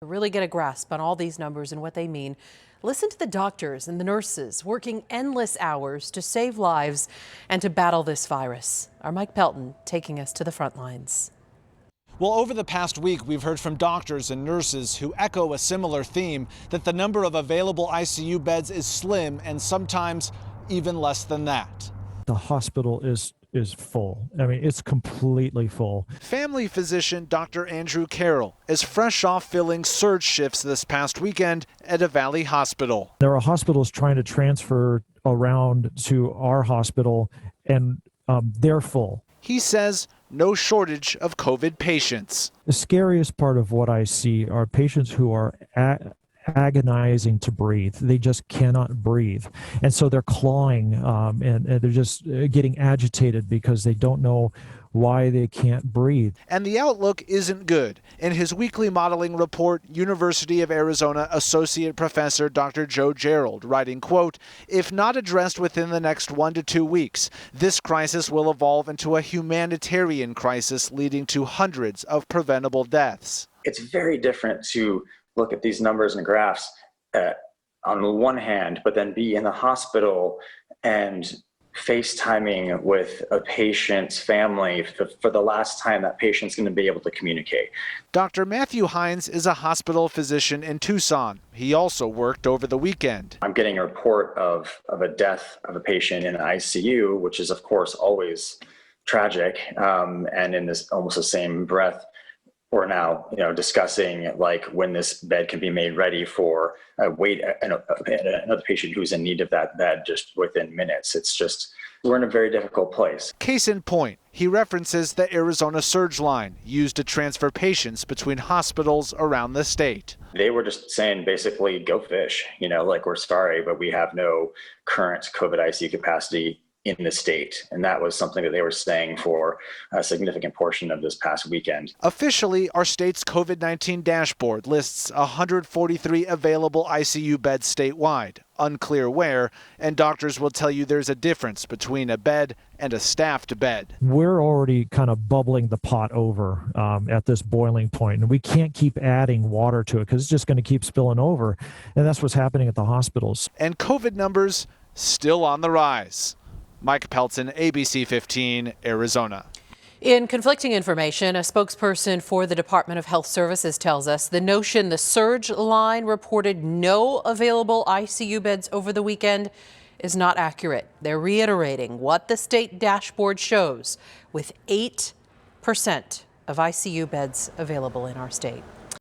To really get a grasp on all these numbers and what they mean, listen to the doctors and the nurses working endless hours to save lives and to battle this virus. Our Mike Pelton taking us to the front lines. Well, over the past week, we've heard from doctors and nurses who echo a similar theme, that the number of available ICU beds is slim and sometimes even less than that. The hospital is full. I mean, it's completely full. Family physician Dr. Andrew Carroll is fresh off filling surge shifts this past weekend at a Valley hospital. There are hospitals trying to transfer around to our hospital, and they're full. He says no shortage of COVID patients. The scariest part of what I see are patients who are agonizing to breathe. They just cannot breathe. And so they're clawing and they're just getting agitated because they don't know why they can't breathe. And the outlook isn't good. In his weekly modeling report, University of Arizona Associate Professor Dr. Joe Gerald writing, quote, "If not addressed within the next 1 to 2 weeks, this crisis will evolve into a humanitarian crisis leading to hundreds of preventable deaths." It's very different to look at these numbers and graphs on the one hand, but then be in the hospital and FaceTiming with a patient's family for the last time that patient's going to be able to communicate. Dr. Matthew Heinz is a hospital physician in Tucson. He also worked over the weekend. I'm getting a report of a death of a patient in an ICU, which is of course always tragic. And in this almost the same breath, we're now, discussing like when this bed can be made ready for another patient who's in need of that bed just within minutes. It's just, we're in a very difficult place. Case in point, he references the Arizona Surge Line used to transfer patients between hospitals around the state. They were just saying basically, go fish, like we're sorry, but we have no current COVID ICU capacity in the state. And that was something that they were saying for a significant portion of this past weekend. Officially, our state's COVID-19 dashboard lists 143 available ICU beds statewide, unclear where, and doctors will tell you there's a difference between a bed and a staffed bed. We're already kind of bubbling the pot over at this boiling point, and we can't keep adding water to it because it's just going to keep spilling over. And that's what's happening at the hospitals. And COVID numbers still on the rise. Mike Pelton, ABC 15, Arizona. In conflicting information, a spokesperson for the Department of Health Services tells us the notion the Surge Line reported no available ICU beds over the weekend is not accurate. They're reiterating what the state dashboard shows, with 8% of ICU beds available in our state.